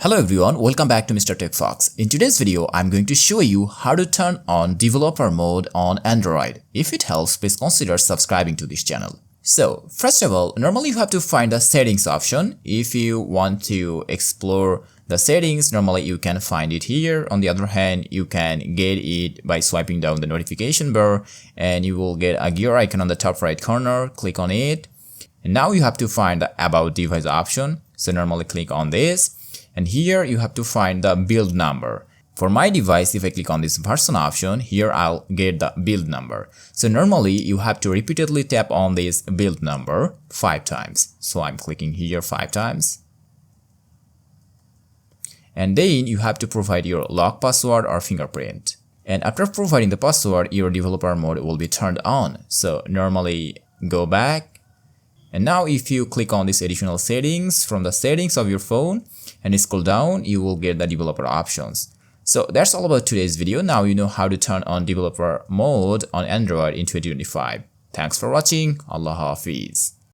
Hello everyone, welcome back to Mr. TECHFOX. In today's video, I'm going to show you how to turn on developer mode on Android. If it helps, please consider subscribing to this channel. So, first of all, normally you have to find the settings option. If you want to explore the settings, normally you can find it here. On the other hand, you can get it by swiping down the notification bar and you will get a gear icon on the top right corner. Click on it. And now you have to find the About Device option. So normally click on this. And here you have to find the build number. For my device, if I click on this version option, here I'll get the build number. So normally you have to repeatedly tap on this build number 5 times. So I'm clicking here 5 times. And then you have to provide your lock password or fingerprint. And after providing the password, your developer mode will be turned on. So normally go back. And now if you click on this additional settings from the settings of your phone and scroll down, you will get the developer options. So that's all about today's video. Now you know how to turn on developer mode on Android in 2025. Thanks for watching. Allah Hafiz.